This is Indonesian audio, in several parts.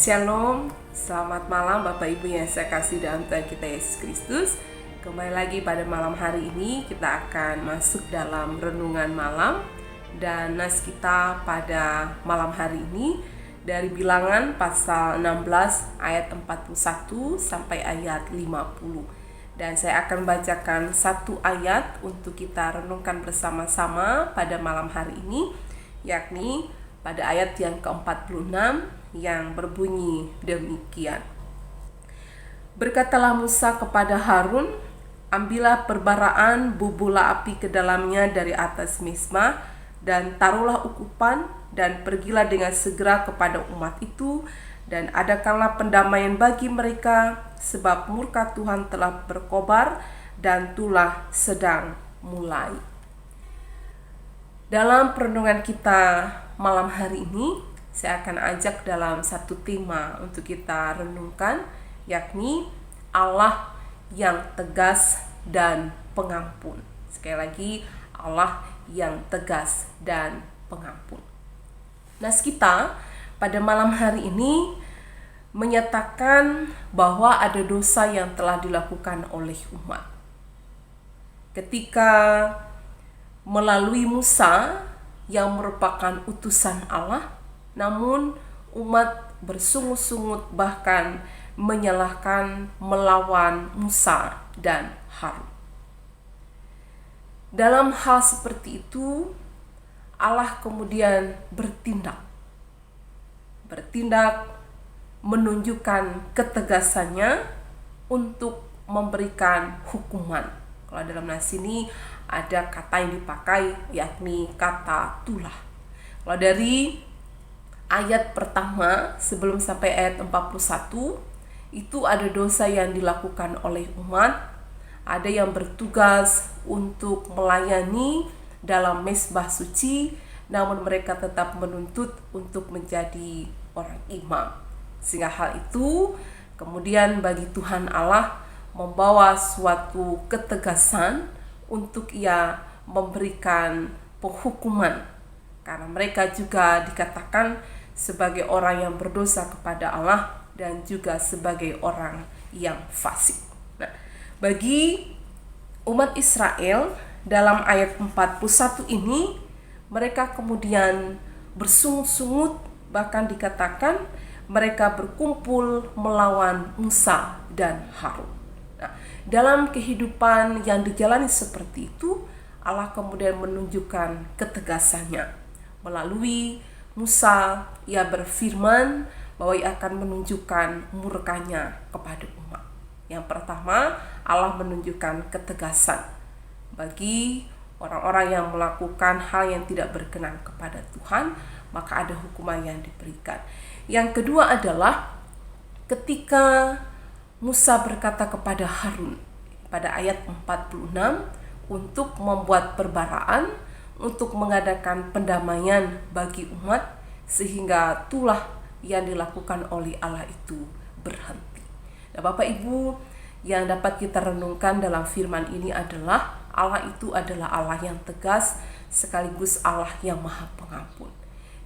Shalom, selamat malam Bapak Ibu yang saya kasih dalam Tuhan kita Yesus Kristus. Kembali lagi pada malam hari ini kita akan masuk dalam renungan malam. Dan nas kita pada malam hari ini dari Bilangan pasal 16 ayat 41 sampai ayat 50. Dan saya akan bacakan satu ayat untuk kita renungkan bersama-sama pada malam hari ini, yakni pada ayat yang ke-46 yang berbunyi demikian. Berkatalah Musa kepada Harun, ambillah perbaraan, bubuhlah api ke dalamnya dari atas Mismah, dan taruhlah ukupan, dan pergilah dengan segera kepada umat itu, dan adakanlah pendamaian bagi mereka, sebab murka Tuhan telah berkobar, dan tulah sedang mulai. Dalam perenungan kita malam hari ini, saya akan ajak dalam satu tema untuk kita renungkan, yakni Allah yang tegas dan pengampun. Sekali lagi, Allah yang tegas dan pengampun. Nas kita pada malam hari ini menyatakan bahwa ada dosa yang telah dilakukan oleh umat. Ketika melalui Musa yang merupakan utusan Allah, namun umat bersungut-sungut bahkan menyalahkan, melawan Musa dan Harun. Dalam hal seperti itu, Allah kemudian bertindak menunjukkan ketegasannya untuk memberikan hukuman. Kalau dalam nas ini ada kata yang dipakai, yakni kata tulah. Kalau dari ayat pertama sebelum sampai ayat 41, itu ada dosa yang dilakukan oleh umat. Ada yang bertugas untuk melayani dalam mezbah suci, namun mereka tetap menuntut untuk menjadi orang imam. Sehingga hal itu kemudian bagi Tuhan Allah membawa suatu ketegasan untuk Ia memberikan penghukuman, karena mereka juga dikatakan sebagai orang yang berdosa kepada Allah dan juga sebagai orang yang fasik. Nah, bagi umat Israel dalam ayat 41 ini, mereka kemudian bersungut-sungut, bahkan dikatakan mereka berkumpul melawan Musa dan Harun. Nah, dalam kehidupan yang dijalani seperti itu, Allah kemudian menunjukkan ketegasannya. Melalui Musa, Ia berfirman bahwa Ia akan menunjukkan murkanya kepada umat. Yang pertama, Allah menunjukkan ketegasan bagi orang-orang yang melakukan hal yang tidak berkenan kepada Tuhan, maka ada hukuman yang diberikan. Yang kedua adalah ketika Musa berkata kepada Harun pada ayat 46 untuk membuat perbaraan, untuk mengadakan pendamaian bagi umat, sehingga tulah yang dilakukan oleh Allah itu berhenti. Nah, Bapak Ibu, yang dapat kita renungkan dalam firman ini adalah Allah itu adalah Allah yang tegas sekaligus Allah yang maha pengampun.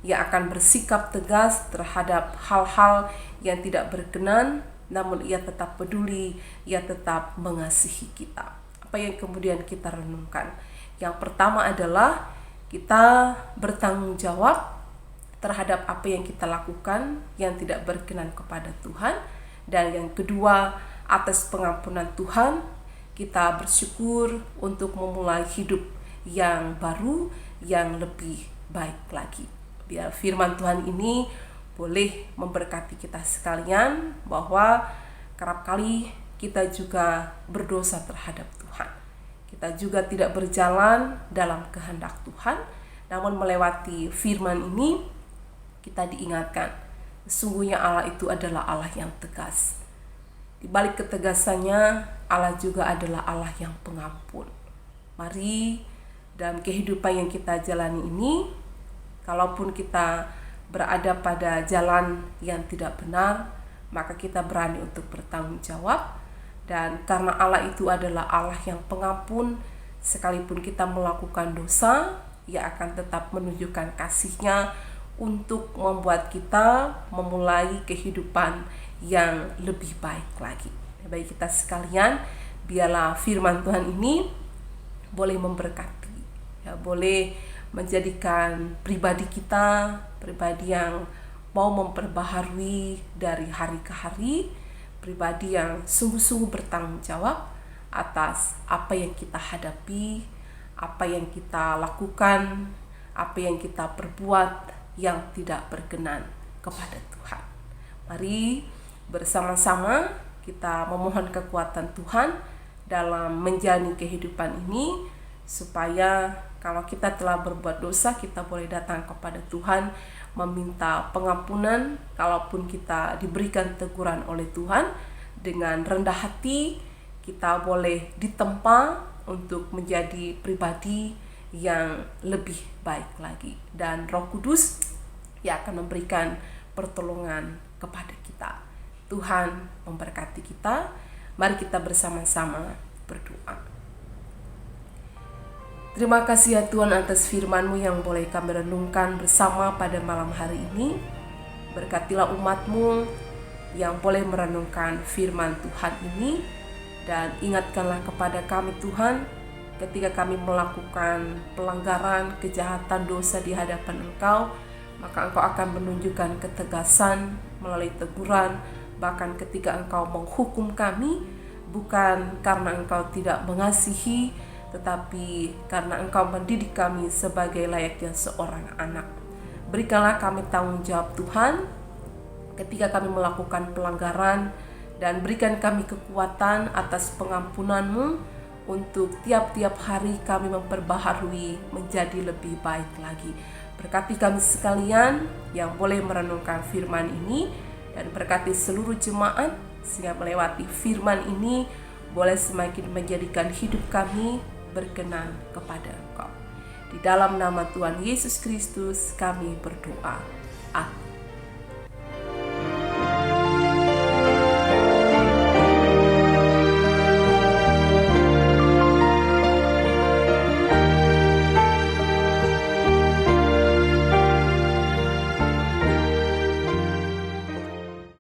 Ia akan bersikap tegas terhadap hal-hal yang tidak berkenan, namun Ia tetap peduli, Ia tetap mengasihi kita. Apa yang kemudian kita renungkan? Yang pertama adalah kita bertanggung jawab terhadap apa yang kita lakukan yang tidak berkenan kepada Tuhan. Dan yang kedua, atas pengampunan Tuhan, kita bersyukur untuk memulai hidup yang baru, yang lebih baik lagi. Biar firman Tuhan ini boleh memberkati kita sekalian, bahwa kerap kali kita juga berdosa terhadap Tuhan. Kita juga tidak berjalan dalam kehendak Tuhan, namun melewati firman ini kita diingatkan, sesungguhnya Allah itu adalah Allah yang tegas. Di balik ketegasannya, Allah juga adalah Allah yang pengampun. Mari dalam kehidupan yang kita jalani ini, kalaupun kita berada pada jalan yang tidak benar, maka kita berani untuk bertanggung jawab. Dan karena Allah itu adalah Allah yang pengampun, sekalipun kita melakukan dosa, Ia akan tetap menunjukkan kasih-Nya untuk membuat kita memulai kehidupan yang lebih baik lagi. Bagi kita sekalian, biarlah firman Tuhan ini boleh memberkati, ya, boleh menjadikan pribadi kita pribadi yang mau memperbaharui dari hari ke hari, pribadi yang sungguh-sungguh bertanggung jawab atas apa yang kita hadapi, apa yang kita lakukan, apa yang kita perbuat yang tidak berkenan kepada Tuhan. Mari bersama-sama kita memohon kekuatan Tuhan dalam menjalani kehidupan ini, supaya kalau kita telah berbuat dosa, kita boleh datang kepada Tuhan meminta pengampunan. Kalaupun kita diberikan teguran oleh Tuhan, dengan rendah hati kita boleh ditempa untuk menjadi pribadi yang lebih baik lagi, dan Roh Kudus yang akan memberikan pertolongan kepada kita. Tuhan memberkati kita. Mari kita bersama-sama berdoa. Terima kasih ya Tuhan atas firman-Mu yang boleh kami renungkan bersama pada malam hari ini. Berkatilah umat-Mu yang boleh merenungkan firman Tuhan ini, dan ingatkanlah kepada kami Tuhan, ketika kami melakukan pelanggaran, kejahatan, dosa di hadapan Engkau, maka Engkau akan menunjukkan ketegasan melalui teguran. Bahkan ketika Engkau menghukum kami, bukan karena Engkau tidak mengasihi, tetapi karena Engkau mendidik kami sebagai layaknya seorang anak. Berikanlah kami tanggung jawab Tuhan ketika kami melakukan pelanggaran, dan berikan kami kekuatan atas pengampunan-Mu untuk tiap-tiap hari kami memperbaharui menjadi lebih baik lagi. Berkati kami sekalian yang boleh merenungkan firman ini, dan berkati seluruh jemaat sehingga melewati firman ini boleh semakin menjadikan hidup kami berkenan kepada Engkau. Di dalam nama Tuhan Yesus Kristus kami berdoa. Amin.